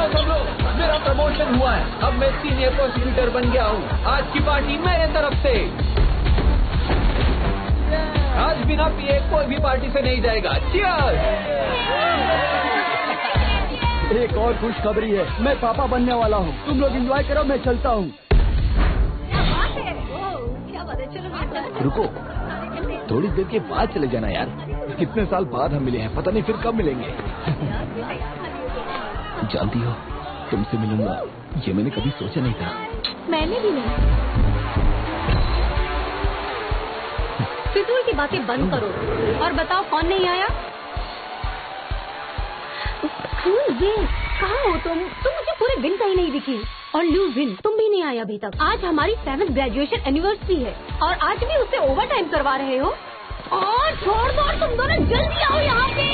सुनो सब लोग, मेरा प्रमोशन हुआ है, अब मैं सीनियर प्रोसिक्यूटर बन गया हूँ। आज की पार्टी मेरे तरफ से। आज बिना पिए कोई भी पार्टी से नहीं जाएगा। चीयर्स। एक और खुशखबरी है, मैं पापा बनने वाला हूँ। तुम लोग एंजॉय करो, मैं चलता हूँ। रुको, थोड़ी देर के बाद चले जाना यार। कितने साल बाद हम मिले हैं, पता नहीं फिर कब मिलेंगे। जानती हो, तुमसे मिलूंगा ये मैंने कभी सोचा नहीं था। मैंने भी नहीं। फिजूल की बातें बंद करो और बताओ कौन नहीं आया। विन, कहाँ हो तुम मुझे पूरे दिन कहीं नहीं दिखी। और ल्यू विन, तुम भी नहीं आया अभी तक। आज हमारी 7th ग्रेजुएशन एनिवर्सरी है और आज भी उसे ओवर टाइम करवा रहे हो। और छोड़ दो, तुम दोनों जल्दी आओ यहाँ पे।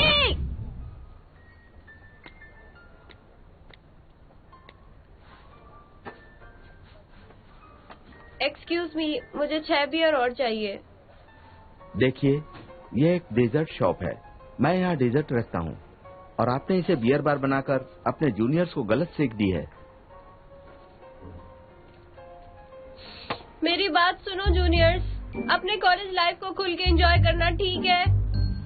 एक्सक्यूज मी, मुझे 6 बियर और चाहिए। देखिए, ये एक डेजर्ट शॉप है। मैं यहाँ डेजर्ट रखता हूँ और आपने इसे बियर बार बनाकर अपने जूनियर्स को गलत सीख दी है। मेरी बात सुनो जूनियर्स, अपने कॉलेज लाइफ को खुल के एंजॉय करना ठीक है,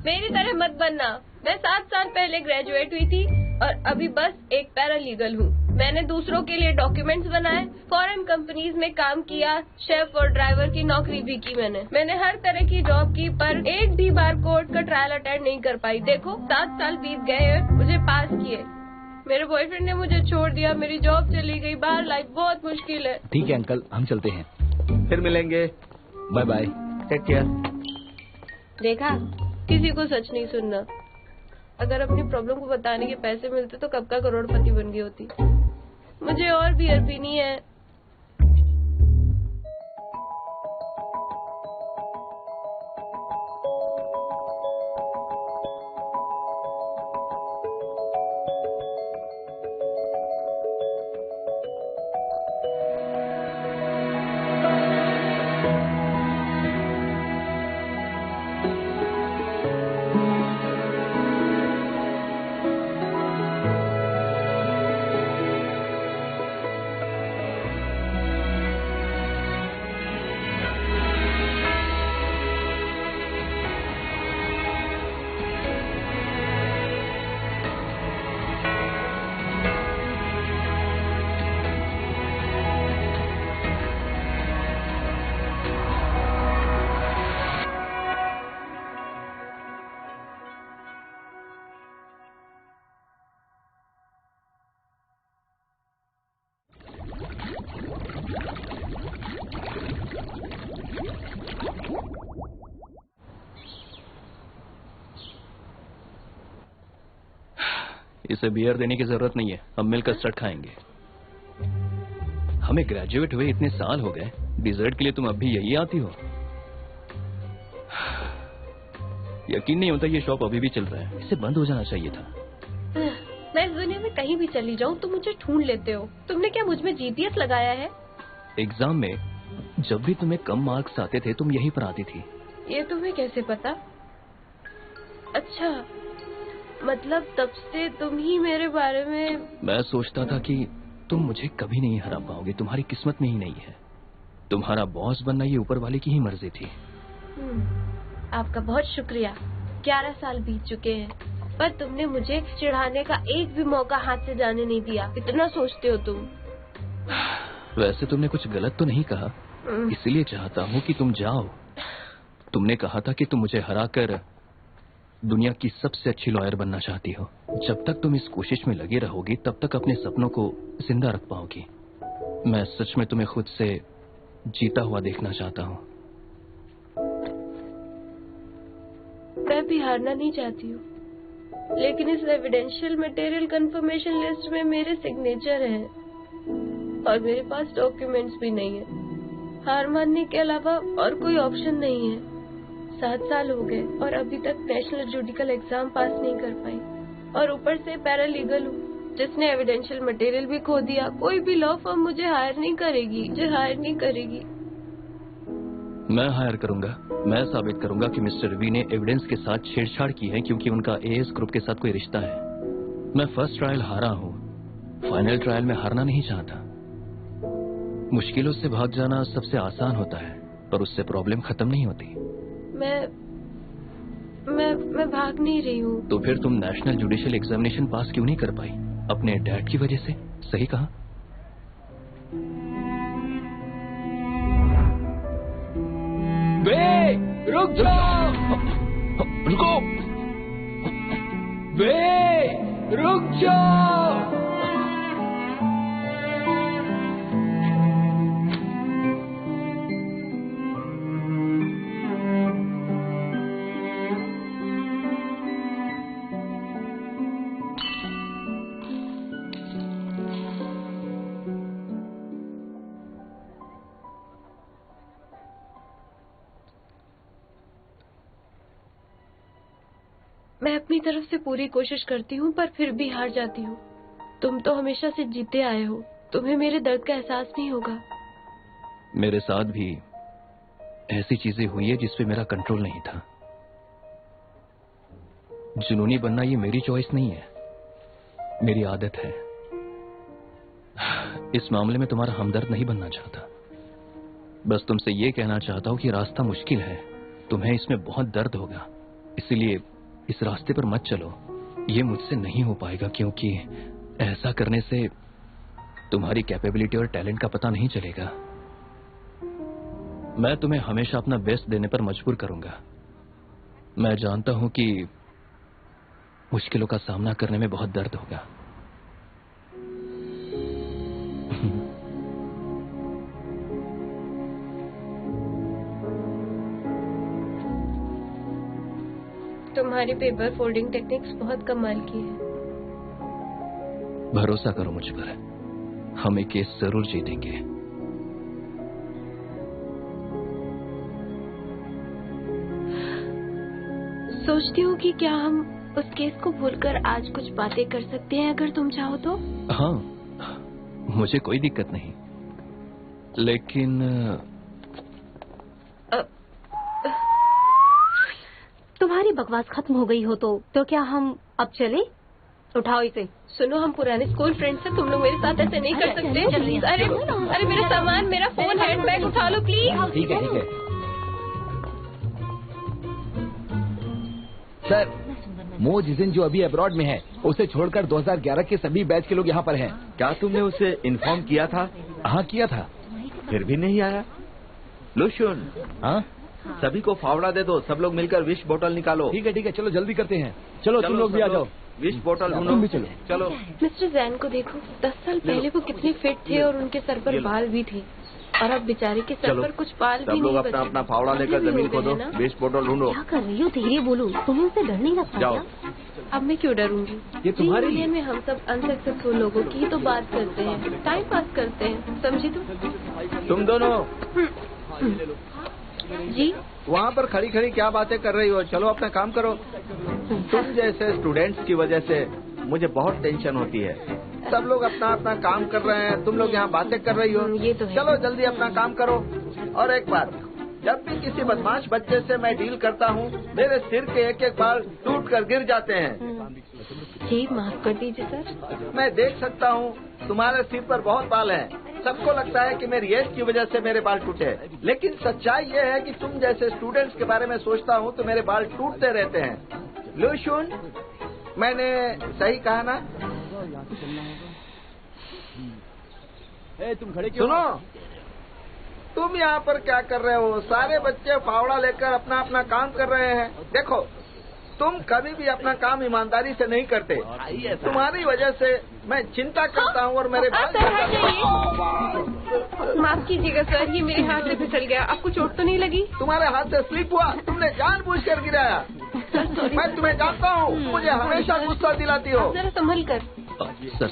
मेरी तरह मत बनना। मैं 7 साल पहले ग्रेजुएट हुई थी और अभी बस एक पैरालीगल हूँ। मैंने दूसरों के लिए डॉक्यूमेंट्स बनाए, फॉरेन कंपनीज में काम किया, शेफ और ड्राइवर की नौकरी भी की। मैंने हर तरह की जॉब की, पर एक भी बार कोर्ट का ट्रायल अटेंड नहीं कर पाई। देखो 7 साल बीत गए हैं मुझे पास किए। मेरे बॉयफ्रेंड ने मुझे छोड़ दिया, मेरी जॉब चली गई, बाहर लाइफ बहुत मुश्किल है। ठीक है अंकल, हम चलते हैं, फिर मिलेंगे। Bye bye, take care. देखा, किसी को सच नहीं सुनना। अगर अपनी प्रॉब्लम को बताने के पैसे मिलते तो कब का करोड़पति बन गई होती। मुझे और बियर पीनी है। इसे बियर देने की जरूरत नहीं है, हम मिलकर कस्टर्ड खाएंगे। हमें ग्रेजुएट हुए इतने साल हो गए, डिजर्ट के लिए तुम अब भी यही आती हो। यकीन नहीं होता ये शॉप अभी भी चल रहा है, इसे बंद हो जाना चाहिए था। मैं इस दुनिया में कहीं भी चली जाऊं तुम मुझे ढूंढ लेते हो। तुमने क्या मुझ में जीपीएस लगाया है? एग्जाम में जब भी तुम्हें कम मार्क्स आते थे तुम यहीं पर आती थी। ये तुम्हें कैसे पता? अच्छा, मतलब तब से तुम ही मेरे बारे में। मैं सोचता था कि तुम मुझे कभी नहीं हरा पाओगे, तुम्हारी किस्मत में ही नहीं है। तुम्हारा बॉस बनना ये ऊपर वाले की ही मर्जी थी। आपका बहुत शुक्रिया। 11 साल बीत चुके हैं, पर तुमने मुझे चिढ़ाने का एक भी मौका हाथ से जाने नहीं दिया। इतना सोचते हो तुम। वैसे तुमने कुछ गलत तो नहीं कहा, इसलिए चाहता हूँ कि तुम जाओ। तुमने कहा था कि तुम मुझे हराकर दुनिया की सबसे अच्छी लॉयर बनना चाहती हो। जब तक तुम इस कोशिश में लगे रहोगी तब तक अपने सपनों को जिंदा रख पाओगी। मैं सच में तुम्हें खुद से जीता हुआ देखना चाहता हूँ। मैं भी हारना नहीं चाहती हूँ, लेकिन इस एविडेंशियल मटेरियल कंफर्मेशन लिस्ट में मेरे सिग्नेचर हैं और मेरे पास डॉक्यूमेंट्स भी नहीं है। हार मानने के अलावा और कोई ऑप्शन नहीं है। 7 साल हो गए और अभी तक नेशनल जुडिकल एग्जाम पास नहीं कर पाई, और ऊपर से पैरालीगल हूँ जिसने एविडेंशियल मटेरियल भी खो दिया। कोई भी लॉ फर्म मुझे हायर नहीं करेगी। मैं हायर करूंगा। मैं साबित करूंगा कि मिस्टर रवि ने एविडेंस के साथ छेड़छाड़ की है, क्योंकि उनका एएस ग्रुप के साथ कोई रिश्ता है। मैं फर्स्ट ट्रायल हारा हूँ, फाइनल ट्रायल में हारना नहीं चाहता। मुश्किलों से भाग जाना सबसे आसान होता है, पर उससे प्रॉब्लम खत्म नहीं होती। मैं भाग नहीं रही हूँ। तो फिर तुम नेशनल जुडिशियल एग्जामिनेशन पास क्यों नहीं कर पाई? अपने डैड की वजह से? सही कहा। बे, रुक जाओ। रुको। बे, रुक जाओ। मैं अपनी तरफ से पूरी कोशिश करती हूँ, पर फिर भी हार जाती हूँ। तुम तो हमेशा से जीते आए हो, तुम्हें मेरे दर्द का एहसास नहीं होगा। मेरे साथ भी ऐसी चीजें हुई है जिस पे मेरा कंट्रोल नहीं था। जुनूनी बनना ये मेरी चॉइस नहीं है, मेरी आदत है। इस मामले में तुम्हारा हमदर्द नहीं बनना चाहता, बस तुमसे ये कहना चाहता हूँ कि रास्ता मुश्किल है, तुम्हें इसमें बहुत दर्द होगा, इसलिए इस रास्ते पर मत चलो। ये मुझसे नहीं हो पाएगा, क्योंकि ऐसा करने से तुम्हारी कैपेबिलिटी और टैलेंट का पता नहीं चलेगा। मैं तुम्हें हमेशा अपना बेस्ट देने पर मजबूर करूंगा। मैं जानता हूं कि मुश्किलों का सामना करने में बहुत दर्द होगा। तुम्हारी पेपर फोल्डिंग टेक्निक्स बहुत कमाल की है। भरोसा करो मुझ पर, हम ये केस जरूर जीतेंगे। सोचती हूँ कि क्या हम उस केस को भूलकर आज कुछ बातें कर सकते हैं, अगर तुम चाहो तो। हाँ, मुझे कोई दिक्कत नहीं, लेकिन तुम्हारी बकवास खत्म हो गई हो तो क्या हम अब चले? उठाओ इसे। सुनो, हम पुराने स्कूल फ्रेंड्स हैं, तुम लोग मेरे साथ ऐसे नहीं कर सकते। अरे मेरा सामान, मेरा फोन, हैंडबैग उठा लो प्लीज। ठीक है ठीक है। सर, मो जिजिन जो अभी अब्रॉड में है, उसे छोड़कर 2011 के सभी बैच के लोग यहाँ पर हैं। क्या तुमने उसे इन्फॉर्म किया था? हाँ किया था। फिर भी नहीं आया। लुशुन, हाँ, सभी को फावड़ा दे दो, सब लोग मिलकर विश बोतल निकालो। ठीक है, चलो जल्दी करते हैं। चलो तुम लोग भी आ जाओ, विश बोतल ढूंढो। तुम भी चलो। चलो। मिस्टर जैन को देखो, 10 साल पहले वो कितने फिट थे और उनके सर पर बाल भी थे, और अब बेचारे के सर पर कुछ बाल भी नहीं बचे। सब लोग अपना अपना फावड़ा लेकर जमीन खोदो, विश बोतल ढूंढो। क्या कर रही हो? धीरे बोलो, तुम्हें उससे डर नहीं लगता? जाओ। अब मैं क्यों डरूंगी? ये तुम्हारे लिए में हम सब अनसक्सेसफुल लोगों की तो बात करते हैं, टाइम पास करते हैं, समझी तुम दोनों जी। वहाँ पर खड़ी खड़ी क्या बातें कर रही हो? चलो अपना काम करो। तुम जैसे स्टूडेंट्स की वजह से मुझे बहुत टेंशन होती है। सब लोग अपना अपना काम कर रहे हैं, तुम लोग यहाँ बातें कर रही हो। ये तो है। चलो जल्दी अपना काम करो। और एक बात, जब भी किसी बदमाश बच्चे से मैं डील करता हूँ, मेरे सिर के एक एक बाल टूट कर गिर जाते हैं। जी माफ कर दीजिए सर। मैं देख सकता हूँ तुम्हारे सिर पर बहुत बाल हैं। सबको लगता है कि मेरी एज की वजह से मेरे बाल टूटे, लेकिन सच्चाई ये है कि तुम जैसे स्टूडेंट्स के बारे में सोचता हूँ तो मेरे बाल टूटते रहते हैं। लुशुन, मैंने सही कहा ना? तुम खड़े क्यों? सुनो, तुम यहाँ पर क्या कर रहे हो? सारे बच्चे फावड़ा लेकर अपना अपना काम कर रहे हैं। देखो, तुम कभी भी अपना काम ईमानदारी से नहीं करते। तुम्हारी वजह से मैं चिंता करता हूँ और मेरे बाल। माफ कीजिएगा सर, ये मेरे हाथ से फिसल गया। आपको चोट तो नहीं लगी? तुम्हारे हाथ से स्लिप हुआ, तुमने जानबूझकर गिराया। मैं तुम्हें जानता हूँ, मुझे हमेशा गुस्सा दिलाती हो। जरा संभल कर। सर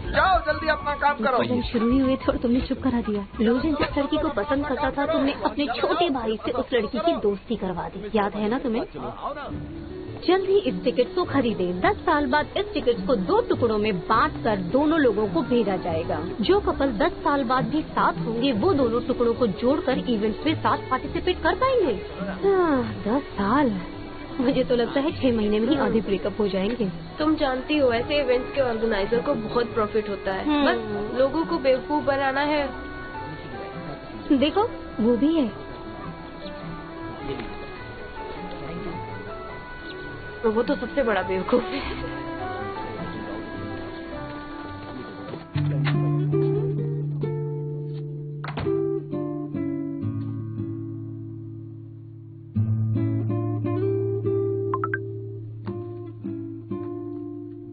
जाओ जल्दी अपना काम करो। जब शुरू ही हुए थे और तुमने चुप करा दिया। लुशुन जिस लड़की को पसंद करता था, तुमने अपने छोटे भाई से उस लड़की की दोस्ती करवा दी, याद है ना तुम्हें? जल्द ही इस टिकट को खरीदे। 10 साल बाद इस टिकट को 2 टुकड़ों में बांटकर दोनों लोगों को भेजा जाएगा। जो कपल 10 साल बाद भी साथ होंगे, वो दोनों टुकड़ों को जोड़कर इवेंट्स में साथ पार्टिसिपेट कर पाएंगे। 10 साल, मुझे तो लगता है 6 महीने में ही आधे ब्रेकअप हो जाएंगे। तुम जानती हो ऐसे इवेंट्स के ऑर्गेनाइजर को बहुत प्रॉफिट होता है। बस लोगों को बेवकूफ बनाना है। देखो वो भी है। वो तो सबसे बड़ा बेवकूफ है।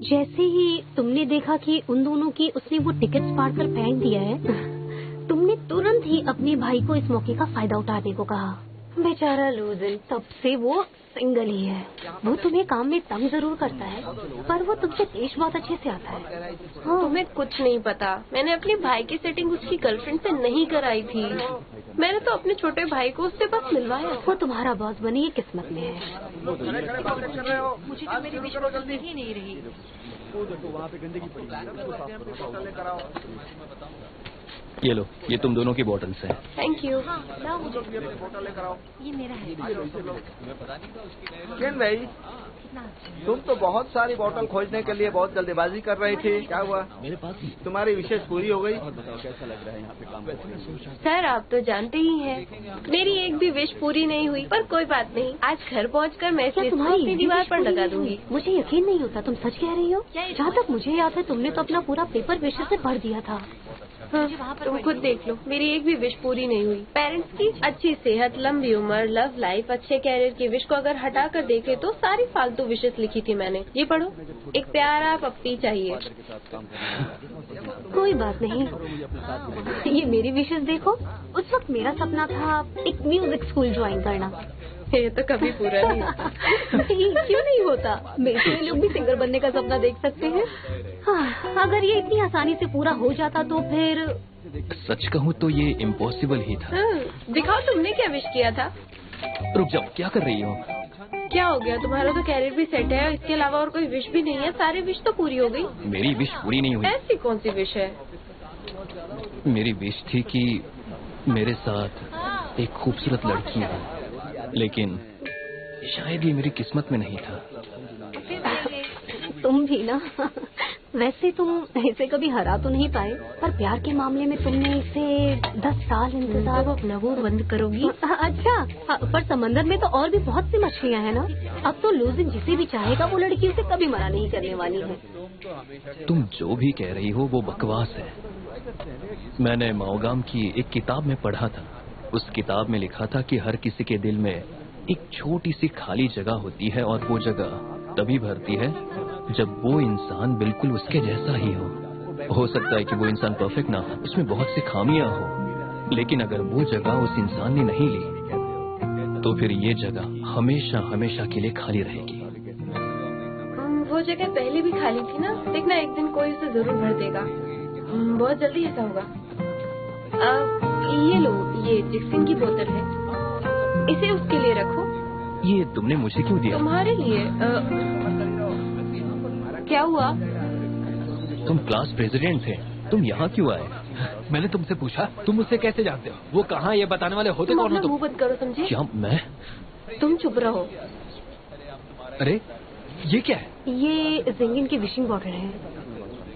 जैसे ही तुमने देखा कि उन दोनों की उसने वो टिकट्स फाड़ कर फेंक दिया है, तुमने तुरंत ही अपने भाई को इस मौके का फायदा उठाने को कहा। बेचारा लूजन, तब से वो सिंगल ही है। वो तुम्हें काम में तंग जरूर करता है, पर वो तुमसे पेश बहुत अच्छे से आता है। हाँ। तुम्हें कुछ नहीं पता, मैंने अपने भाई की सेटिंग उसकी गर्लफ्रेंड से नहीं कराई थी। मैंने तो अपने छोटे भाई को उससे बस मिलवाया। वो तुम्हारा बॉस बने ये किस्मत में है। मुझे तो मेरी विश जल्दी ही नहीं रही। ये लो, ये तुम दोनों की बॉटल्स हैं। Thank you. ये मेरा है। किन भाई, तुम तो बहुत सारी बोतल खोजने के लिए बहुत जल्दीबाजी कर रही थी, क्या हुआ? मेरे पास ही तुम्हारी विशेष पूरी हो गई? और बताओ कैसा लग रहा है यहाँ पे काम करके? सर आप तो जानते ही हैं, मेरी एक भी विश पूरी नहीं हुई, पर कोई बात नहीं, आज घर पहुंचकर मैं क्या इसे तुम्हारी अपनी दीवार पर लगा दूंगी। मुझे यकीन नहीं होता, तुम सच कह रही हो? जहाँ तक मुझे याद है तुमने तो अपना पूरा पेपर विशेष से भर दिया था। हाँ, तुम खुद देख लो, मेरी एक भी विश पूरी नहीं हुई। पेरेंट्स की अच्छी सेहत, लंबी उम्र, लव लाइफ, अच्छे कैरियर की विश को अगर हटा कर देखे तो सारी फालतू विशेष लिखी थी मैंने। ये पढ़ो, एक प्यारा पप्पी चाहिए। कोई बात नहीं, ये मेरी विशेष देखो। उस वक्त मेरा सपना था एक म्यूजिक स्कूल ज्वाइन करना। ये तो कभी पूरा नहीं होता। क्यों नहीं होता? मेरे लोग भी सिंगर बनने का सपना देख सकते हैं। हाँ, अगर ये इतनी आसानी से पूरा हो जाता तो फिर। सच कहूँ तो ये इम्पॉसिबल ही था। दिखाओ तुमने क्या विश किया था। रुक जाओ, क्या कर रही हो? क्या हो गया? तुम्हारा तो कैरियर भी सेट है, इसके अलावा और कोई विश भी नहीं है। सारी विश तो पूरी हो गई। मेरी विश पूरी नहीं हुई। ऐसी कौन सी विश है? मेरी विश थी कि मेरे साथ एक खूबसूरत लड़की हो, लेकिन शायद ये मेरी किस्मत में नहीं था। तुम भी ना। वैसे तुम इसे कभी हरा तो नहीं पाए, पर प्यार के मामले में तुमने इसे 10 साल इंतजार। अपना वो बंद करोगी? अच्छा, पर समंदर में तो और भी बहुत सी मछलियाँ हैं ना। अब तो लूजिन जिसे भी चाहेगा वो लड़की उसे कभी मना नहीं करने वाली है। तुम जो भी कह रही हो वो बकवास है। मैंने माओगाम की एक किताब में पढ़ा था। उस किताब में लिखा था कि हर किसी के दिल में एक छोटी सी खाली जगह होती है, और वो जगह तभी भरती है जब वो इंसान बिल्कुल उसके जैसा ही हो सकता है कि वो इंसान परफेक्ट ना हो, उसमें बहुत सी खामियां हो, लेकिन अगर वो जगह उस इंसान ने नहीं ली तो फिर ये जगह हमेशा हमेशा के लिए खाली रहेगी। वो जगह पहले भी खाली थी ना, देखना एक दिन कोई उसे जरूर भर देगा। बहुत जल्दी ऐसा होगा। ये लो, ये जिक्सिन की बोतल है, इसे उसके लिए रखो। ये तुमने मुझे क्यों दिया? तुम्हारे लिए। क्या हुआ? तुम क्लास प्रेसिडेंट थे, तुम यहाँ क्यों आए? मैंने तुमसे पूछा, तुम मुझसे कैसे जानते हो? वो कहाँ, ये बताने वाले होते कौन हो तुम? मुंह बंद करो, समझे? क्या मैं? तुम चुप रहो। अरे ये क्या है? ये जिंगिन की विशिंग बॉटल है।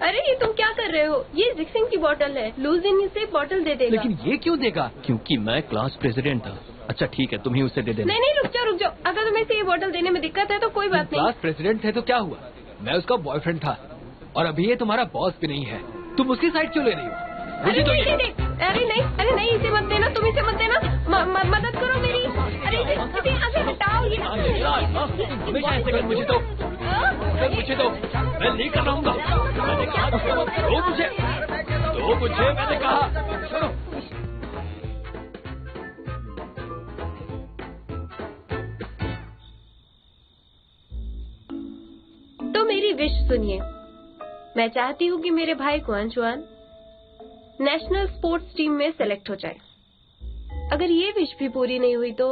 अरे ये तुम क्या कर रहे हो? ये जिक्सिन की बोतल है, लूजिन इसे बोतल दे देगा। लेकिन ये क्यों देगा? क्योंकि मैं क्लास प्रेसिडेंट था। अच्छा ठीक है, तुम ही उसे दे देना। नहीं, रुक जाओ। अगर तुम्हें इसे ये बोतल देने में दिक्कत है तो कोई बात नहीं। क्लास प्रेसिडेंट थे तो क्या हुआ? मैं उसका बॉयफ्रेंड था, और अभी ये तुम्हारा बॉस भी नहीं है। तुम उसकी साइड क्यों ले रही हो? अरे नहीं, इसे मत देना, तुम इसे मत देना। मदद करो मेरी। अरे इसे हटाओ। हमेशा ऐसे कर मुझे तो मैं नहीं कर रहूंगा। मैंने कहा दो मुझे मैंने कहा। तो मेरी विश सुनिए। मैं चाहती हूँ कि मेरे भाई कुआनचुआन नेशनल स्पोर्ट्स टीम में सेलेक्ट हो जाए। अगर ये विश भी पूरी नहीं हुई तो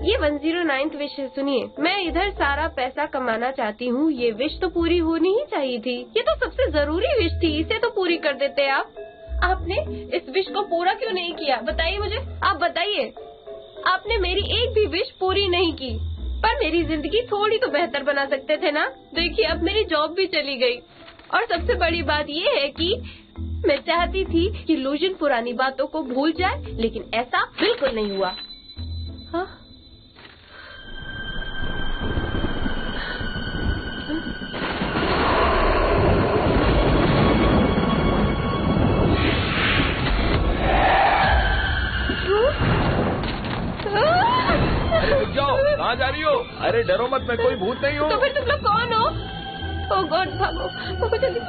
ये 109th विश है। सुनिए, मैं इधर सारा पैसा कमाना चाहती हूँ। ये विश तो पूरी होनी ही चाहिए थी। ये तो सबसे जरूरी विश थी, इसे तो पूरी कर देते आप। आपने इस विश को पूरा क्यों नहीं किया? बताइए मुझे, आप बताइए। आपने मेरी एक भी विश पूरी नहीं की। पर मेरी जिंदगी थोड़ी तो बेहतर बना सकते थे ना। देखिए अब मेरी जॉब भी चली गई और सबसे बड़ी बात ये है कि मैं चाहती थी कि लूजन पुरानी बातों को भूल जाए, लेकिन ऐसा बिल्कुल नहीं हुआ। हाँ? अरे रुक जाओ, कहाँ जा रही हो? अरे डरो मत, मैं कोई भूत नहीं हूँ। तो फिर तुम लोग कौन हो? ओह गॉड, भागो भागो जल्दी।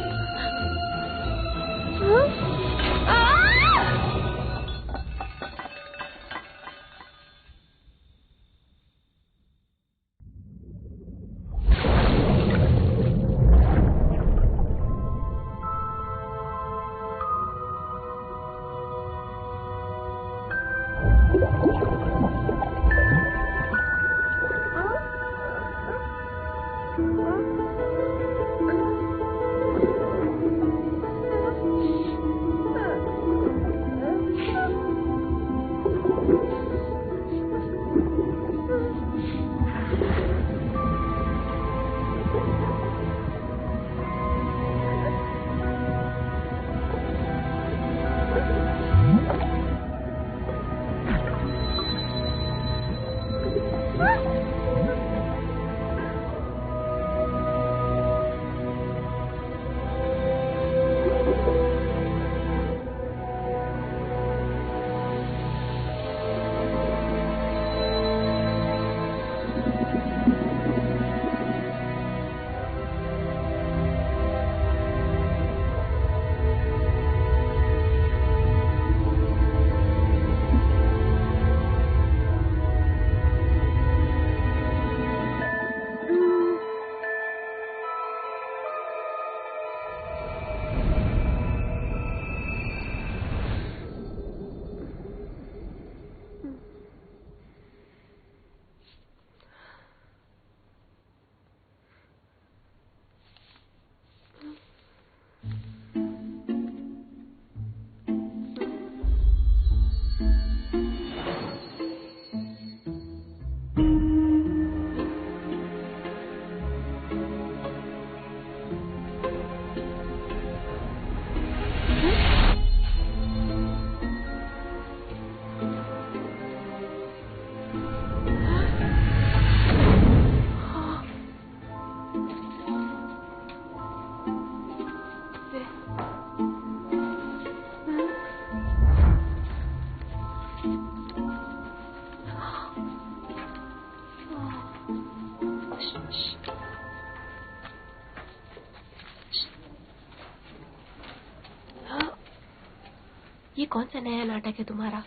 ये कौन सा नया नाटक है तुम्हारा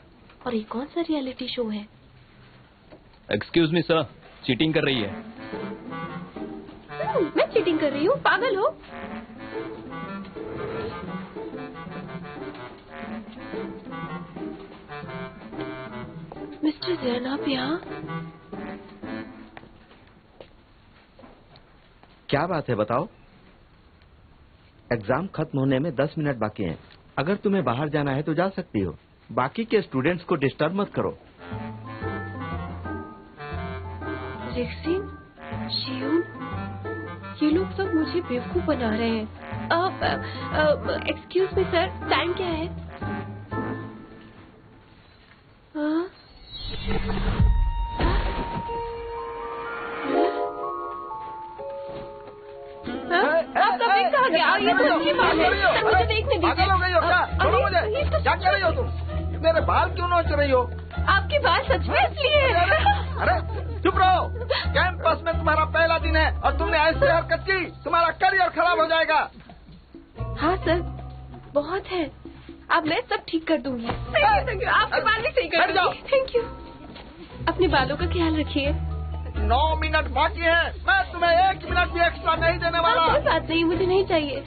और ये कौन सा रियलिटी शो है? एक्सक्यूज मी सर, चीटिंग कर रही है। मैं चीटिंग कर रही हूँ? पागल हो? मिस्टर जैन, आप यहाँ? क्या बात है बताओ। एग्जाम खत्म होने में 10 मिनट बाकी हैं। अगर तुम्हें बाहर जाना है तो जा सकती हो। बाकी के स्टूडेंट्स को डिस्टर्ब मत करो। रेक्सिन, शियून, ये लोग सब मुझे बेवकूफ बना रहे हैं। एक्सक्यूज मी सर, टाइम क्या है? आप सब एक कहाँ गया? ये तो अच्छी बात है। सर मुझे देखने दीजिए। पागल हो गई हो क्या? छोड़ो मुझे। क्या कर रही हो तुम? मेरे बाल क्यों नोच रही हो? आपके बाल सच में इसलिए? अरे चुप रहो। कैंपस में तुम्हारा पहला दिन है और तुमने ऐसी हरकत की, तुम्हारा करियर खराब हो जाएगा। हाँ सर, बहुत है। अब मैं सब ठीक कर दूंगी। Thank you. आपके बाल भी सही कर दूंगी। Thank you. अपने बालों का ख्याल रखिए। 9 मिनट बाकी है। मैं तुम्हें 1 मिनट भी एक्स्ट्रा नहीं देने वाला। कोई बात नहीं, मुझे नहीं चाहिए।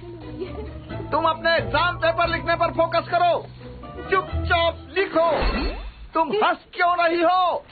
तुम अपने एग्जाम पेपर लिखने पर फोकस करो। चुपचाप लिखो। तुम हंस क्यों रही हो?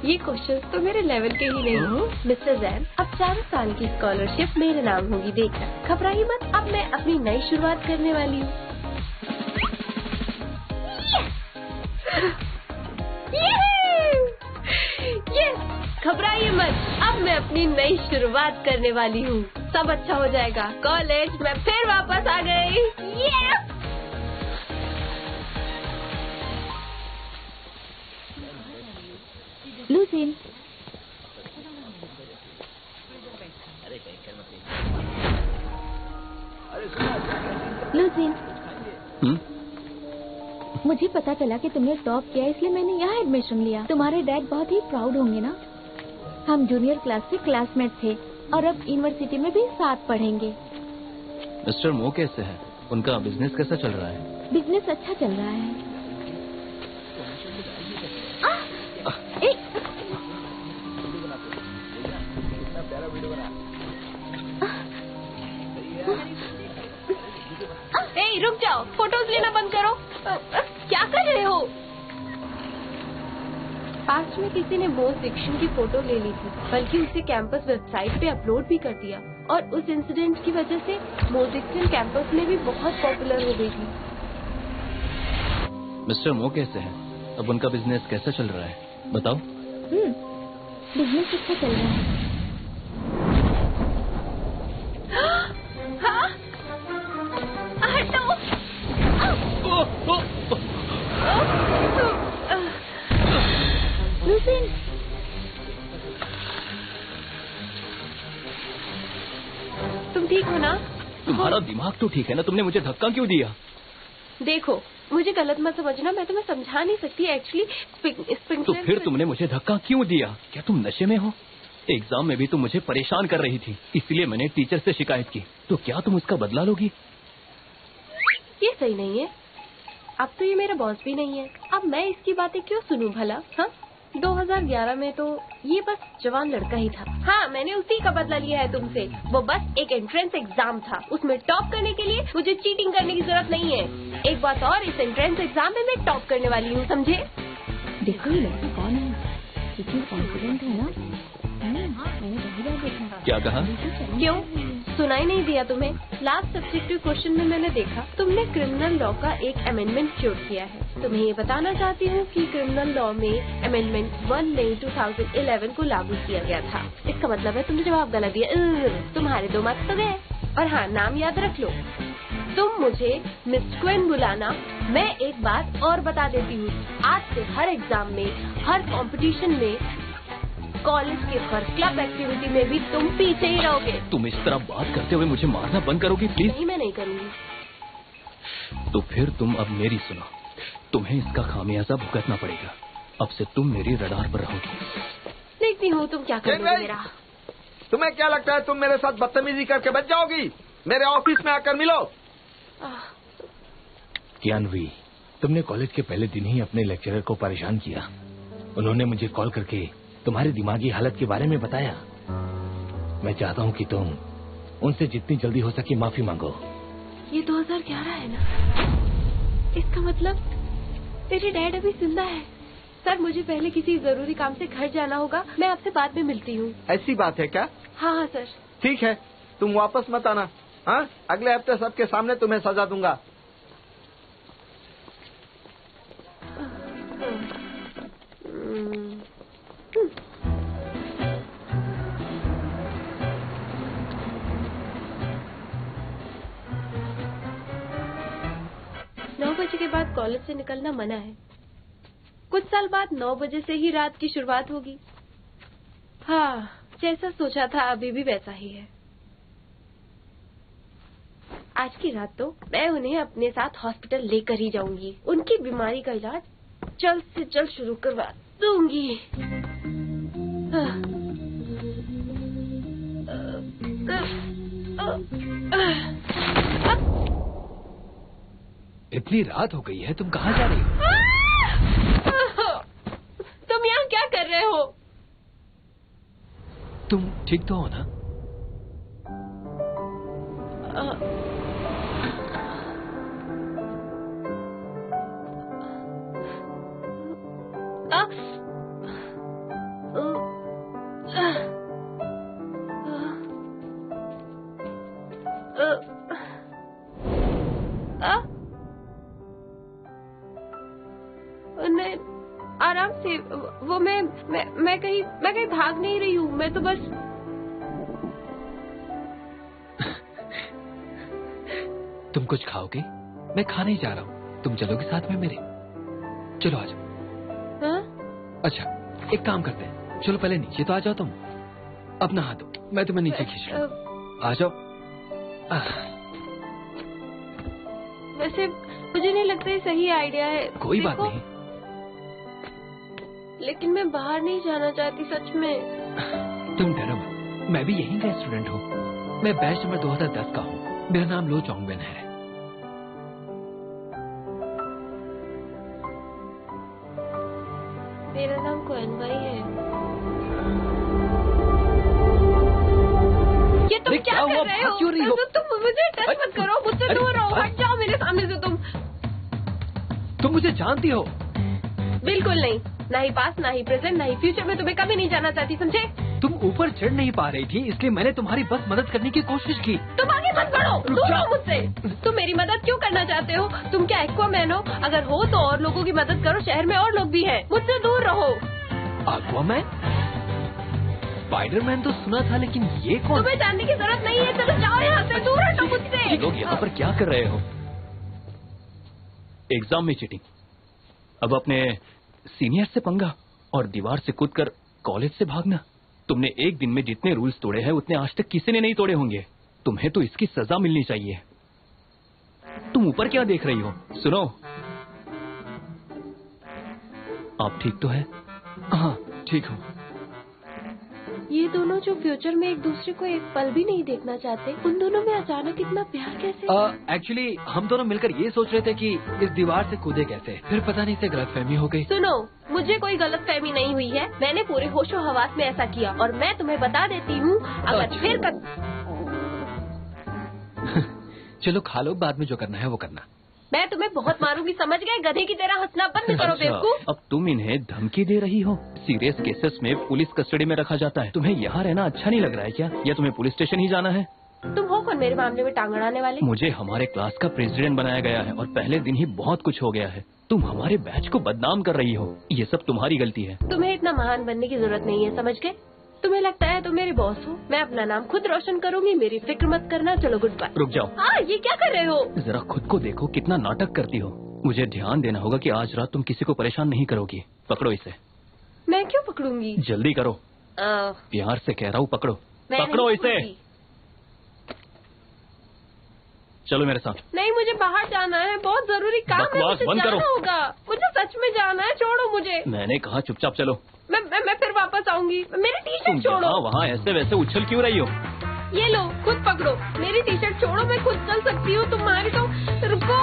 ये क्वेश्चन तो मेरे लेवल के ही नहीं। मिस्टर जैन, अब 4 साल की स्कॉलरशिप मेरे नाम होगी, देखना। घबराइए मत, अब मैं अपनी नई शुरुआत करने वाली हूँ। घबराइए मत, अब मैं अपनी नई शुरुआत करने वाली हूँ। सब अच्छा हो जाएगा। कॉलेज मैं फिर वापस आ गई। लूसीन, लूसीन, मुझे पता चला कि तुमने टॉप किया, इसलिए मैंने यहाँ एडमिशन लिया। तुम्हारे डैड बहुत ही प्राउड होंगे ना। हम जूनियर क्लास से क्लासमेट थे और अब यूनिवर्सिटी में भी साथ पढ़ेंगे। मिस्टर मो कैसे हैं? उनका बिजनेस कैसा चल रहा है? बिजनेस अच्छा चल रहा है। रुक जाओ, फोटोज लेना बंद करो। क्या कर रहे हो? पास्ट में किसी ने मोज डिक्शन की फोटो ले ली थी, बल्कि उसे कैंपस वेबसाइट पे अपलोड भी कर दिया, और उस इंसिडेंट की वजह से मोज डिक्शन कैंपस में भी बहुत पॉपुलर हो गई थी। मिस्टर मो कैसे हैं? अब उनका बिजनेस कैसा चल रहा है, बताओ। बिजनेस अच्छा चल रहा है। लूसीन, तुम ठीक हो ना? तुम्हारा दिमाग तो ठीक है ना? तुमने मुझे धक्का क्यों दिया? देखो, मुझे गलत मत समझना, मैं तुम्हें समझा नहीं सकती एक्चुअली। तो फिर तुमने मुझे धक्का क्यों दिया? क्या तुम नशे में हो? एग्जाम में भी तुम मुझे परेशान कर रही थी, इसलिए मैंने टीचर से शिकायत की। तो क्या तुम उसका बदला लोगी? ये सही नहीं है। अब तो ये मेरा बॉस भी नहीं है, अब मैं इसकी बातें क्यों सुनूं भला? हाँ, 2011 में तो ये बस जवान लड़का ही था। हाँ, मैंने उसी का बदला लिया है तुमसे। वो बस एक एंट्रेंस एग्जाम था, उसमें टॉप करने के लिए मुझे चीटिंग करने की जरूरत नहीं है। एक बात और, इस एंट्रेंस एग्जाम में मैं टॉप करने वाली हूँ, समझे? देखो ये लड़का कौन है, कितनी कॉन्फिडेंट है ना। क्या कहा? क्यों, सुनाई नहीं दिया तुम्हें? लास्ट सब्जेक्टिव क्वेश्चन में मैंने देखा तुमने क्रिमिनल लॉ का एक अमेंडमेंट जोड़ किया है। तुम्हें ये बताना चाहती हूँ कि क्रिमिनल लॉ में अमेंडमेंट 1 मई 2011 को लागू किया गया था। इसका मतलब है तुमने जवाब गलत दिया। तुम्हारे 2 मार्क्स तो गए। और हाँ, नाम याद रख लो, तुम मुझे मिस क्वीन बुलाना। मैं एक बात और बता देती हूँ, आज से हर एग्जाम में, हर कंपटीशन में, कॉलेज के हर क्लब एक्टिविटी में भी तुम पीछे ही रहोगे। तुम इस तरह बात करते हुए मुझे मारना बंद करोगी प्लीज? नहीं, मैं नहीं करूँगी। तो फिर तुम अब मेरी सुनो, तुम्हें इसका खामियाजा भुगतना पड़ेगा। अब से तुम मेरी रडार पर रहोगी। देखती हूँ तुम क्या करोगे मेरा। तुम्हें क्या लगता है तुम मेरे साथ बदतमीजी करके बच जाओगी? मेरे ऑफिस में आकर मिलो। ज्ञानवी, तुमने कॉलेज के पहले दिन ही अपने लेक्चरर को परेशान किया। उन्होंने मुझे कॉल करके तुम्हारी दिमागी हालत के बारे में बताया। मैं चाहता हूँ कि तुम उनसे जितनी जल्दी हो सके माफी मांगो। ये 2011 है ना? इसका मतलब तेरे डैड अभी जिंदा है। सर, मुझे पहले किसी जरूरी काम से घर जाना होगा, मैं आपसे बाद में मिलती हूँ। ऐसी बात है क्या? हाँ हाँ सर। ठीक है, तुम वापस मत आना। हाँ, अगले हफ्ते सबके सामने तुम्हें सजा दूंगा। 9 बजे के बाद कॉलेज से निकलना मना है। कुछ साल बाद 9 बजे से ही रात की शुरुआत होगी। हाँ, जैसा सोचा था अभी भी वैसा ही है। आज की रात तो मैं उन्हें अपने साथ हॉस्पिटल लेकर ही जाऊंगी। उनकी बीमारी का इलाज जल्द से जल्द शुरू करवा दूंगी। इतनी रात हो गई है, तुम कहाँ जा रही हो? तुम यहाँ क्या कर रहे हो? तुम ठीक तो हो ना? सुनने आराम से। वो मैं कहीं भाग नहीं रही हूँ, मैं तो बस। तुम कुछ खाओगे? मैं खाने ही जा रहा हूँ, तुम चलोगे साथ में मेरे? चलो आ जाओ। हाँ? अच्छा एक काम करते हैं, चलो पहले नीचे तो आ जाओ तुम, अपना हाथ दो, मैं तुम्हें नीचे खींच लूं। आ जाओ। वैसे मुझे नहीं लगता ये सही आइडिया है। कोई बात नहीं। लेकिन मैं बाहर नहीं जाना चाहती सच में। तुम डरो मत, मैं भी यहीं का स्टूडेंट हूँ। मैं बैच नंबर 2010 का हूँ। मेरा नाम लो चोंगबेन है। मेरा नाम कोएन भाई है। ये तुम क्या कर रहे हो? क्यों रही हो? तुम मुझे टच मत करो, मुझसे दूर रहो, हट जाओ मेरे सामने से। तुम मुझे जानती हो? बिल्कुल नहीं, ना ही पास्ट, ना ही प्रेजेंट, ना ही फ्यूचर में तुम्हें कभी नहीं जाना चाहती, समझे? तुम ऊपर चढ़ नहीं पा रही थी, इसलिए मैंने तुम्हारी बस मदद करने की कोशिश की। तुम आगे मत बढ़ो, दूर रहो मुझसे। तुम मेरी मदद क्यों करना चाहते हो? तुम क्या एक्वामैन हो? अगर हो तो और लोगों की मदद करो, शहर में और लोग भी हैं, मुझसे दूर रहो। एक्वामैन? स्पाइडरमैन तो सुना था, लेकिन ये कौन? तुम्हें जानने की जरूरत नहीं है, चलो जाओ यहाँ से, दूर हटो मुझसे। ये लोग यहाँ पर क्या कर रहे हो? एग्जाम में चीटिंग, अब अपने सीनियर से पंगा और दीवार से कूदकर कॉलेज से भागना। तुमने एक दिन में जितने रूल्स तोड़े हैं उतने आज तक किसी ने नहीं तोड़े होंगे। तुम्हें तो इसकी सजा मिलनी चाहिए। तुम ऊपर क्या देख रही हो? सुनो, आप ठीक तो है? हाँ ठीक हूँ। ये दोनों जो फ्यूचर में एक दूसरे को एक पल भी नहीं देखना चाहते, उन दोनों में अचानक इतना प्यार कैसे? एक्चुअली हम दोनों मिलकर ये सोच रहे थे कि इस दीवार से कूदे कैसे, फिर पता नहीं से गलतफहमी हो गई। सुनो, मुझे कोई गलतफहमी नहीं हुई है, मैंने पूरे होशो हवास में ऐसा किया, और मैं तुम्हें बता देती हूँ अगर फिर चलो खा लो, बाद में जो करना है वो करना। मैं तुम्हें बहुत मारूंगी, समझ गए? गधे की तरह हंसना बंद करो बेवकूफ। अब तुम इन्हें धमकी दे रही हो? सीरियस केसेस में पुलिस कस्टडी में रखा जाता है। तुम्हें यहाँ रहना अच्छा नहीं लग रहा है क्या, या तुम्हें पुलिस स्टेशन ही जाना है? तुम हो कौन मेरे मामले में टांग अड़ाने वाले? मुझे हमारे क्लास का प्रेसिडेंट बनाया गया है और पहले दिन ही बहुत कुछ हो गया है। तुम हमारे बैच को बदनाम कर रही हो, ये सब तुम्हारी गलती है। तुम्हें इतना महान बनने की जरूरत नहीं है, समझ गए? तुम्हें लगता है तुम मेरे बॉस हो? मैं अपना नाम खुद रोशन करूंगी, मेरी फिक्र मत करना। चलो गुड बाय। रुक जाओ। हाँ, ये क्या कर रहे हो? जरा खुद को देखो, कितना नाटक करती हो। मुझे ध्यान देना होगा कि आज रात तुम किसी को परेशान नहीं करोगी। पकड़ो इसे। मैं क्यों पकड़ूंगी? जल्दी करो। प्यार से कह रहा हूँ, पकड़ो। पकड़ो इसे। चलो मेरे साथ। नहीं, मुझे बाहर जाना है, बहुत जरूरी काम है, मुझे जाना होगा। मुझे सच में जाना है, छोड़ो मुझे। मैंने कहा चुपचाप चलो। मैं फिर वापस आऊंगी। मेरी टी शर्ट छोड़ो। वहाँ ऐसे वैसे उछल क्यों रही हो? ये लो, खुद पकड़ो। मेरी टी शर्ट छोड़ो, मैं खुद चल सकती हूँ, तुम्हारी तो। रुको।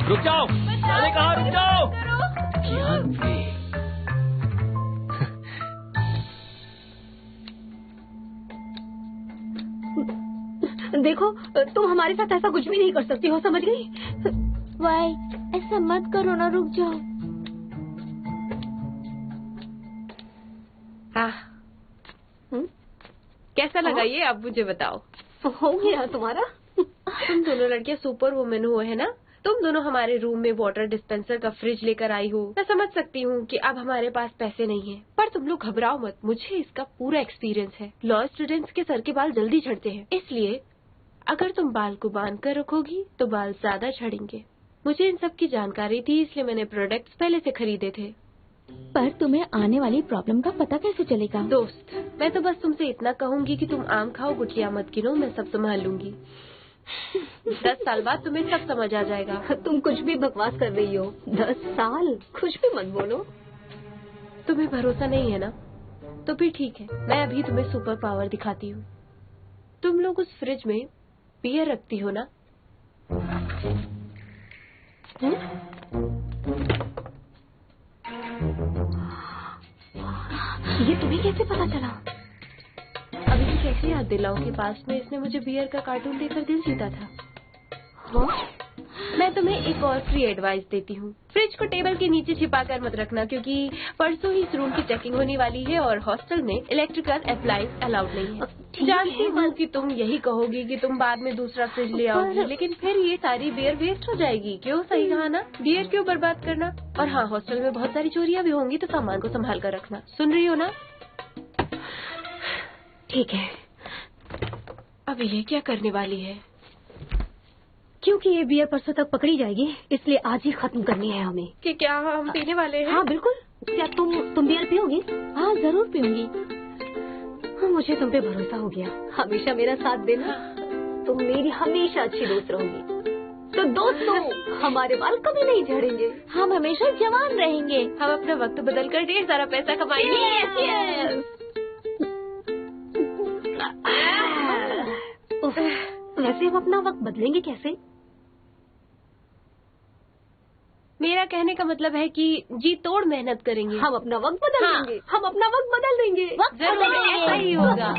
रुक जाओ, मैंने कहा रुक जाओ। देखो, तुम हमारे साथ ऐसा कुछ भी नहीं कर सकती हो, समझ गई? वाई, ऐसा मत करो ना, रुक जाओ। हाँ, कैसा लगा ये, अब मुझे बताओ। हो गया तुम्हारा? तुम दोनों लड़कियां सुपर वुमेन हो, है ना? तुम दोनों हमारे रूम में वाटर डिस्पेंसर का फ्रिज लेकर आई हो। मैं समझ सकती हूँ कि अब हमारे पास पैसे नहीं हैं, पर तुम लोग घबराओ मत, मुझे इसका पूरा एक्सपीरियंस है। लॉ स्टूडेंट्स के सर के बाल जल्दी झड़ते हैं, इसलिए अगर तुम बाल को बांध कर रखोगी तो बाल ज्यादा झड़ेंगे। मुझे इन सब की जानकारी थी, इसलिए मैंने प्रोडक्ट्स पहले से खरीदे थे। पर तुम्हें आने वाली प्रॉब्लम का पता कैसे चलेगा? दोस्त, मैं तो बस तुमसे इतना कहूंगी कि तुम आम खाओ, गुठलियाँ मत गिनो, मैं सब संभाल लूंगी। 10 साल बाद तुम्हें सब समझ आ जाएगा। तुम कुछ भी बकवास कर रही हो। 10 साल? कुछ भी मत बोलो। तुम्हें भरोसा नहीं है ना? तो फिर ठीक है, मैं अभी तुम्हें सुपर पावर दिखाती हूँ। तुम लोग उस फ्रिज में बियर रखती हो ना? ये तुम्हें कैसे पता चला? अभी तो कैसे याद दिलाऊं कि पास्ट में इसने मुझे बियर का कार्टून देकर दिल जीता था। हाँ? मैं तुम्हें एक और फ्री एडवाइस देती हूँ। फ्रिज लगेज को टेबल के नीचे छिपा कर मत रखना, क्योंकि परसों ही इस रूम की चेकिंग होने वाली है और हॉस्टल में इलेक्ट्रिकल अप्लायंस अलाउड नहीं है। जानती हूँ कि तुम यही कहोगी कि तुम बाद में दूसरा फ्रिज ले आओगी, लेकिन फिर ये सारी बियर वेस्ट हो जाएगी। क्यों, सही कहा ना? बियर क्यों बर्बाद करना? और हाँ, हॉस्टल में बहुत सारी चोरियां भी होंगी, तो सामान को संभाल कर रखना। सुन रही हो ना? ठीक है। अब ये क्या करने वाली है? क्योंकि ये बियर परसों तक पकड़ी जाएगी, इसलिए आज ही खत्म करनी है हमें। कि क्या हम पीने वाले हैं? हाँ बिल्कुल। क्या तुम बियर पियोगी? हाँ जरूर पीऊंगी। मुझे तुम पे भरोसा हो गया। हमेशा मेरा साथ देना। तुम मेरी हमेशा अच्छी दोस्त रहोगी। तो दोस्तों, हमारे बाल कभी नहीं झड़ेंगे। हम हमेशा जवान रहेंगे। हम अपना वक्त बदल कर ढेर सारा पैसा कमाएंगे। वैसे हम अपना वक्त बदलेंगे कैसे? मेरा कहने का मतलब है कि जी तोड़ मेहनत करेंगे। हम अपना वक्त बदल देंगे। हम अपना वक्त बदल देंगे। जरूर ऐसा ही होगा।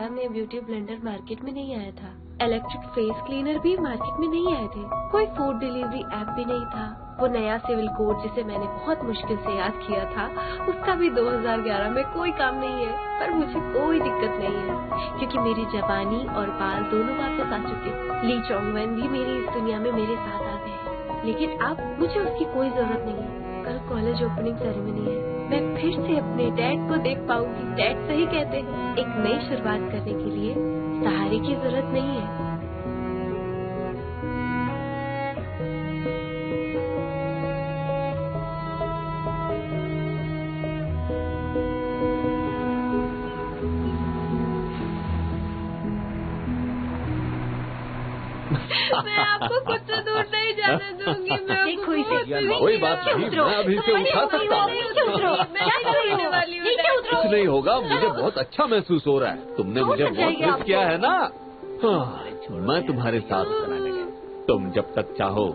में ब्यूटी ब्लेंडर मार्केट में नहीं आया था। इलेक्ट्रिक फेस क्लीनर भी मार्केट में नहीं आए थे। कोई फूड डिलीवरी ऐप भी नहीं था। वो नया सिविल कोड जिसे मैंने बहुत मुश्किल से याद किया था, उसका भी 2011 में कोई काम नहीं है। पर मुझे कोई दिक्कत नहीं है, क्योंकि मेरी जवानी और बाल दोनों वापस आ चुके। ली चोंग वेन भी मेरी इस दुनिया में मेरे साथ आ गए, लेकिन अब मुझे उसकी कोई जरूरत नहीं है। कल कॉलेज ओपनिंग सेरेमनी है, मैं फिर से अपने डैड को देख पाऊंगी। डैड सही कहते हैं, एक नई शुरुआत करने के लिए सहारे की जरूरत नहीं है। मैं आपको खुद से दूर नहीं जाने दूंगी। कोई बात नहीं, मैं अभी से उठा सकता हूँ। कुछ नहीं होगा, मुझे बहुत अच्छा महसूस हो रहा है। तुमने मुझे बहुत मिस किया है ना। हाँ, मैं तुम्हारे साथ तुम जब तक चाहो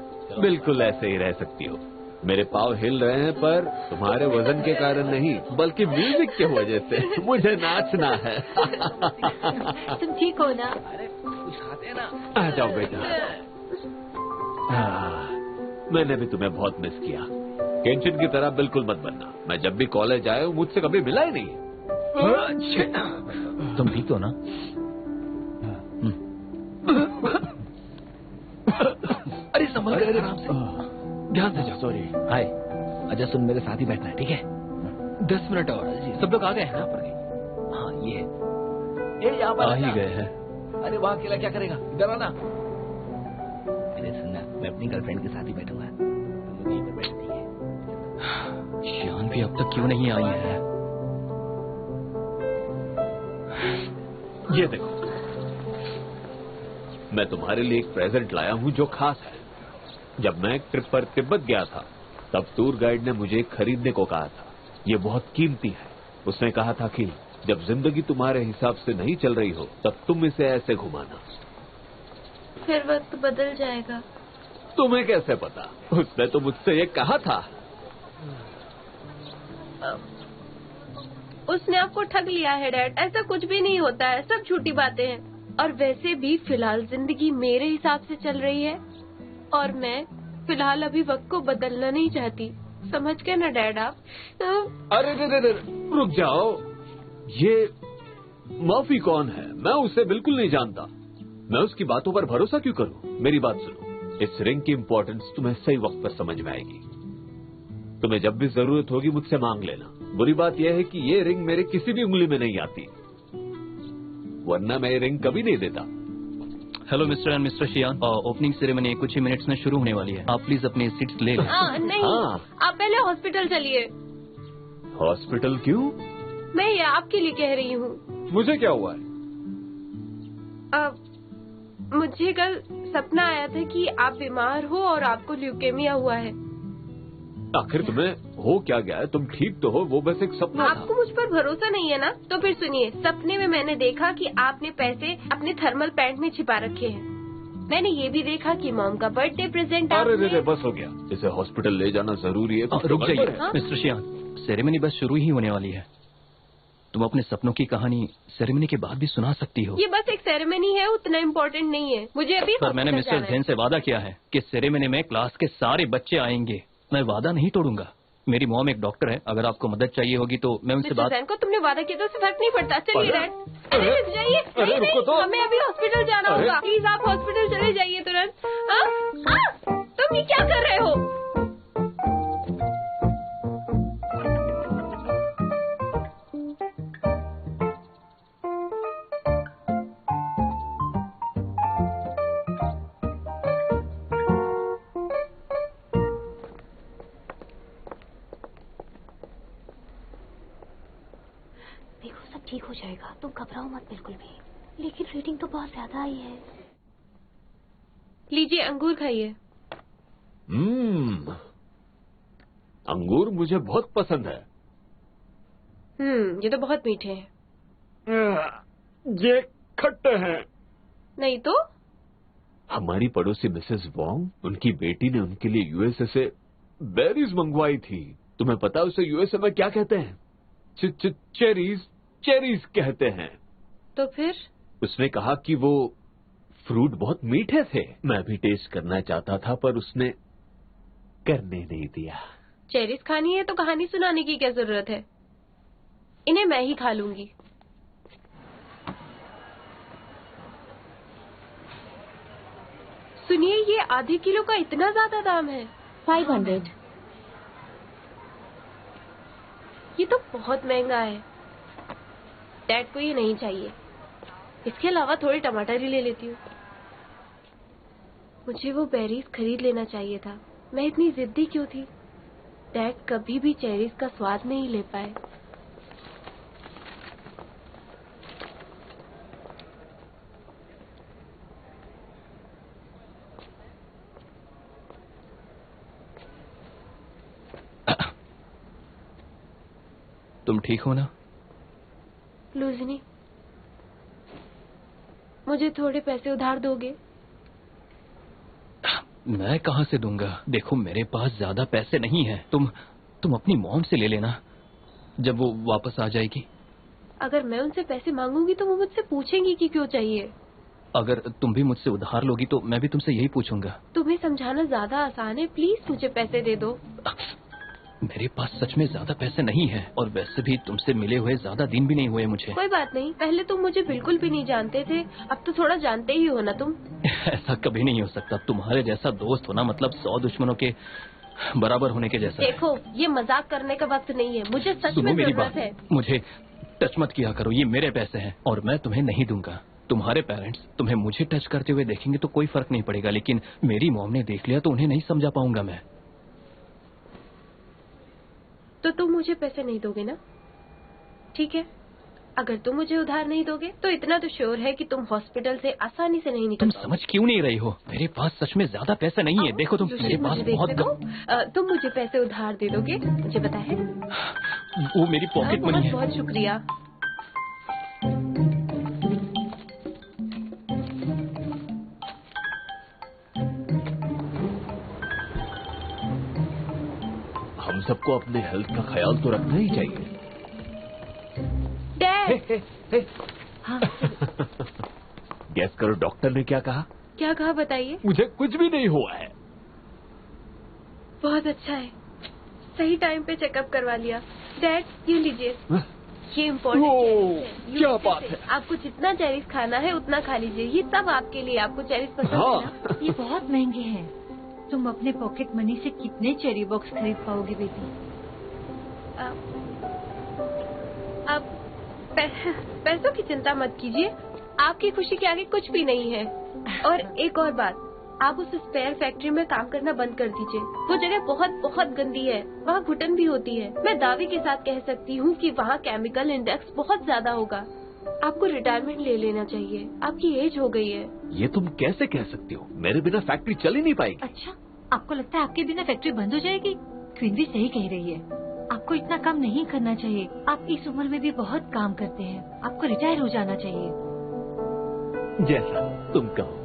बिल्कुल ऐसे ही रह सकती हो। मेरे पाँव हिल रहे हैं, पर तुम्हारे वजन के कारण नहीं, बल्कि म्यूजिक की वजह से। मुझे नाचना है। तुम ठीक हो ना? आ जाओ बेटा। मैंने भी तुम्हें बहुत मिस किया। केंचन की तरह बिल्कुल मत बनना। मैं जब भी कॉलेज आया हूँ, मुझसे कभी मिला ही नहीं। तुम ठीक हो ना? अरे संभल कर, आराम से, ध्यान से जाओ। सॉरी। हाय, अच्छा सुन, मेरे साथ ही बैठना है, ठीक है? 10 मिनट और। सब लोग आ गए हैं ना? पर हाँ, ये यहाँ पर आ ही गए हैं। अरे वहाँ अकेला क्या करेगा? इधर आना। अरे सुनना, मैं अपनी गर्लफ्रेंड के साथ ही बैठूंगा। तुम यहीं पर बैठती है। श्यान भी अब तक क्यों नहीं आई है? ये देखो, मैं तुम्हारे लिए एक प्रेजेंट लाया हूँ जो खास है। जब मैं एक ट्रिप पर तिब्बत गया था, तब टूर गाइड ने मुझे खरीदने को कहा था। ये बहुत कीमती है। उसने कहा था कि जब जिंदगी तुम्हारे हिसाब से नहीं चल रही हो, तब तुम इसे ऐसे घुमाना। फिर वक्त बदल जाएगा। तुम्हें कैसे पता? उसने तो मुझसे ये कहा था। उसने आपको ठग लिया है डैड। ऐसा कुछ भी नहीं होता है, सब झूठी बातें हैं। और वैसे भी फिलहाल जिंदगी मेरे हिसाब से चल रही है, और मैं फिलहाल अभी वक्त को बदलना नहीं चाहती। समझ गए ना डैड आप? अरे रुक जाओ। ये मर्फी कौन है? मैं उसे बिल्कुल नहीं जानता। मैं उसकी बातों पर भरोसा क्यों करूं? मेरी बात सुनो, इस रिंग की इंपॉर्टेंस तुम्हें सही वक्त पर समझ में आएगी। तुम्हें जब भी जरूरत होगी मुझसे मांग लेना। बुरी बात यह है कि ये रिंग मेरे किसी भी उंगली में नहीं आती, वरना मैं ये रिंग कभी नहीं देता। Hello mister and mister Shian, opening ceremony कुछ ही मिनट्स में शुरू होने वाली है। आप प्लीज अपनी सीट्स ले लें। नहीं, आप पहले हॉस्पिटल चलिए। हॉस्पिटल क्यों? मैं ये आपके लिए कह रही हूँ। मुझे क्या हुआ है? मुझे कल सपना आया था कि आप बीमार हो और आपको ल्यूकेमिया हुआ है। आखिर तुम्हें हो क्या गया है? तुम ठीक तो हो? वो बस एक सपना था। आपको मुझ पर भरोसा नहीं है ना? तो फिर सुनिए, सपने में मैंने देखा कि आपने पैसे अपने थर्मल पैंट में छिपा रखे हैं। मैंने ये भी देखा कि मॉम का बर्थडे प्रेजेंट अरे बस हो गया, इसे हॉस्पिटल ले जाना जरूरी है। रुक जाइए मिस्टर शियान, सेरेमनी बस शुरू ही होने वाली है। तुम अपने सपनों की कहानी सेरेमनी के बाद भी सुना सकती हो। ये बस एक सेरेमनी है, उतना इम्पोर्टेंट नहीं है। मुझे अभी सर, मैंने मिस्टर जैन से वादा किया है कि सेरेमनी में क्लास के सारे बच्चे आएंगे। मैं वादा नहीं तोड़ूंगा। मेरी मॉम एक डॉक्टर है, अगर आपको मदद चाहिए होगी तो मैं उनसे बात। को तुमने वादा किया तो उससे फर्क नहीं पड़ता। चलिए डैड, अरे जाइए। हमें अभी हॉस्पिटल जाना होगा। प्लीज आप हॉस्पिटल चले जाइए तुरंत। तुम ये क्या कर रहे हो? ठीक हो जाएगा, तुम घबराओ मत बिल्कुल भी। लेकिन रीडिंग तो बहुत ज्यादा आई है। लीजिए, अंगूर खाइए। अंगूर मुझे बहुत पसंद है। ये तो बहुत मीठे हैं। ये खट्टे हैं। नहीं तो? हमारी पड़ोसी मिसेस वोंग, उनकी बेटी ने उनके लिए यूएसए से बेरीज मंगवाई थी। तुम्हें पता है उसे यूएसए में क्या कहते हैं? चेरीज कहते हैं। तो फिर? उसने कहा कि वो फ्रूट बहुत मीठे थे। मैं भी टेस्ट करना चाहता था पर उसने करने नहीं दिया। चेरीज खानी है तो कहानी सुनाने की क्या जरूरत है? इन्हें मैं ही खा लूंगी। सुनिए, ये आधे किलो का इतना ज्यादा दाम है। 500। ये तो बहुत महंगा है। डैड को ये नहीं चाहिए। इसके अलावा थोड़े टमाटर ही ले लेती हूँ। मुझे वो बेरीज खरीद लेना चाहिए था। मैं इतनी जिद्दी क्यों थी? डैड कभी भी चेरीज का स्वाद नहीं ले पाए। तुम ठीक हो ना? लूजनी, मुझे थोड़े पैसे उधार दोगे? मैं कहाँ से दूंगा? देखो, मेरे पास ज्यादा पैसे नहीं हैं। तुम अपनी मॉम से ले लेना जब वो वापस आ जाएगी। अगर मैं उनसे पैसे मांगूंगी तो वो मुझसे पूछेंगी कि क्यों चाहिए। अगर तुम भी मुझसे उधार लोगी तो मैं भी तुमसे यही पूछूंगा। तुम्हें समझाना ज्यादा आसान है। प्लीज मुझे पैसे दे दो। मेरे पास सच में ज्यादा पैसे नहीं है, और वैसे भी तुमसे मिले हुए ज्यादा दिन भी नहीं हुए मुझे। कोई बात नहीं, पहले तुम मुझे बिल्कुल भी नहीं जानते थे, अब तो थोड़ा जानते ही हो ना तुम। ऐसा कभी नहीं हो सकता। तुम्हारे जैसा दोस्त होना मतलब 100 दुश्मनों के बराबर होने के जैसा। देखो, ये मजाक करने का वक्त नहीं है। मुझे सच में जरूरत है। मुझे टच मत किया करो, ये मेरे पैसे हैं और मैं तुम्हें नहीं दूंगा। तुम्हारे पेरेंट्स तुम्हें मुझे टच करते हुए देखेंगे तो कोई फर्क नहीं पड़ेगा, लेकिन मेरी मॉम ने देख लिया तो उन्हें नहीं समझा पाऊंगा मैं। तो तुम मुझे पैसे नहीं दोगे ना? ठीक है, अगर तुम मुझे उधार नहीं दोगे तो इतना तो श्योर है कि तुम हॉस्पिटल से आसानी से नहीं निकल। तुम समझ क्यों नहीं रही हो? मेरे पास सच में ज्यादा पैसे नहीं है। देखो तुम, मेरे पास बहुत तुम मुझे पैसे उधार दे दोगे? मुझे पता है। वो मेरी पॉकेट मनी है। बहुत शुक्रिया। हम सबको अपने हेल्थ का ख्याल तो रखना ही चाहिए। डैड, हाँ। गैस करो डॉक्टर ने क्या कहा? क्या कहा बताइए? मुझे कुछ भी नहीं हुआ है। बहुत अच्छा है, सही टाइम पे चेकअप करवा लिया। डैड, ये लीजिए। ये इम्पोर्टेंट क्या बात है। आपको जितना चेरीज खाना है उतना खा लीजिए, ये सब आपके लिए। आपको चेरीज पसंद है ना? ये बहुत महंगे हैं। तुम अपने पॉकेट मनी से कितने चेरी बॉक्स खरीद पाओगी बेटी? आप पैसों की चिंता मत कीजिए, आपकी खुशी के आगे कुछ भी नहीं है। और एक और बात, आप उस स्पेयर फैक्ट्री में काम करना बंद कर दीजिए। वो जगह बहुत बहुत गंदी है, वहाँ घुटन भी होती है। मैं दावे के साथ कह सकती हूँ कि वहाँ केमिकल इंडेक्स बहुत ज्यादा होगा। आपको रिटायरमेंट ले लेना चाहिए, आपकी एज हो गई है। ये तुम कैसे कह सकती हो? मेरे बिना फैक्ट्री चल ही नहीं पाएगी। अच्छा, आपको लगता है आपके बिना फैक्ट्री बंद हो जाएगी? क्वीन भी सही कह रही है, आपको इतना काम नहीं करना चाहिए। आप इस उम्र में भी बहुत काम करते हैं, आपको रिटायर हो जाना चाहिए। जैसा तुम कहो।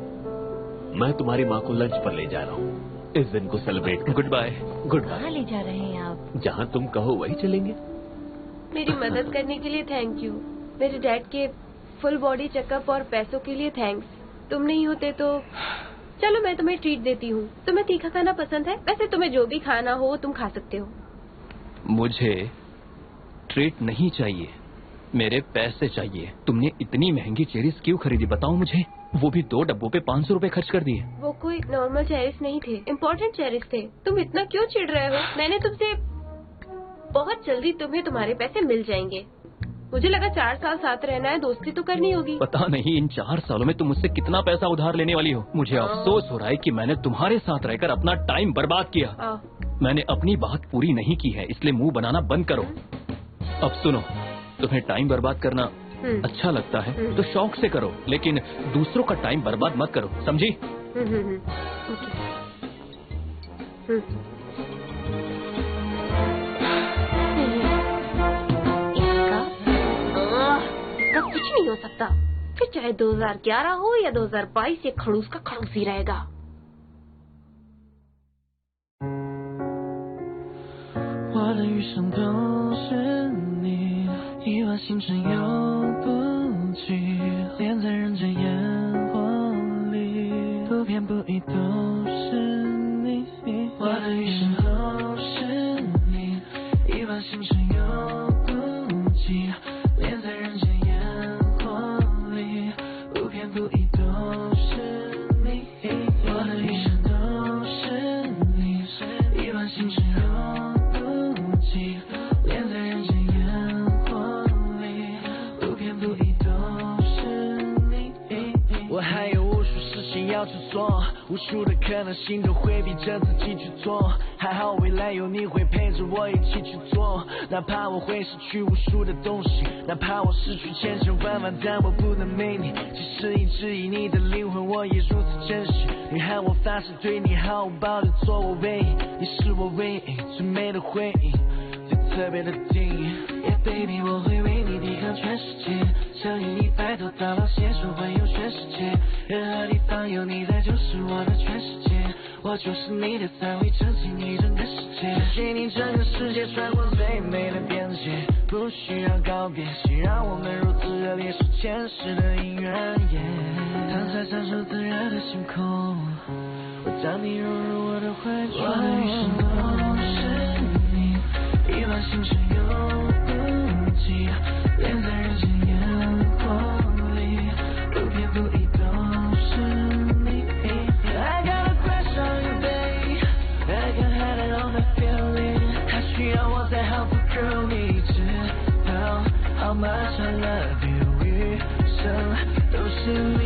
मैं तुम्हारी माँ को लंच पर ले जा रहा हूँ, इस दिन को सेलिब्रेट कर। Good bye. Good bye. कहाँ ले जा रहे हैं आप? जहाँ तुम कहो वही चलेंगे। मेरी मदद करने के लिए थैंक यू। मेरे डैड के फुल बॉडी चेकअप और पैसों के लिए थैंक्स। तुम नहीं होते तो चलो मैं तुम्हें ट्रीट देती हूँ। तुम्हें तीखा खाना पसंद है? वैसे तुम्हें जो भी खाना हो तुम खा सकते हो। मुझे ट्रीट नहीं चाहिए, मेरे पैसे चाहिए। तुमने इतनी महंगी चेरीज क्यों खरीदी बताओ मुझे? वो भी 2 डब्बों पे 500 रुपए खर्च कर दिए। वो कोई नॉर्मल चेरीज नहीं थे, इम्पोर्टेंट चेरीज थे। तुम इतना क्यों चिढ़ रहे हो? मैंने तुमसे बहुत जल्दी तुम्हें तुम्हारे पैसे मिल जाएंगे। मुझे लगा 4 साल साथ रहना है, दोस्ती तो करनी होगी। पता नहीं इन 4 सालों में तुम मुझसे कितना पैसा उधार लेने वाली हो। मुझे अफसोस हो रहा है कि मैंने तुम्हारे साथ रहकर अपना टाइम बर्बाद किया। मैंने अपनी बात पूरी नहीं की है, इसलिए मुंह बनाना बंद करो। अब सुनो, तुम्हें टाइम बर्बाद करना अच्छा लगता है तो शौक से करो, लेकिन दूसरों का टाइम बर्बाद मत करो, समझी? इसका कुछ नहीं हो सकता। फिर चाहे 2011 हो या 2022, ये खड़ूस का खड़ूस ही रहेगा।无数的可能性都会逼着自己去做，还好未来有你会陪着我一起去做，哪怕我会失去无数的东西，哪怕我失去千千万万，但我不能没你。即使一直以你的灵魂，我也如此珍惜。你和我发誓对你毫无保留，做我唯一，你是我唯一最美的回忆，最特别的定义。Yeah baby， 我会为你抵抗全世界，相信你白头到老，携手环游全世界，任何地方有你在就是我的全世界，我就是你的3维，撑起你整个世界，给你整个世界穿过最美的边界，不需要告别，谁让我们如此热烈，是前世的姻缘。当才享受自热的星空，我将你融入我的怀中，我的余生都是你，一万星辰永不及，连在人间烟火里，不偏不倚都是你。I got a crush on you, babe. I can hide it on the feeling. 还需要我再好不够你知道 how much I love you， 余生都是你。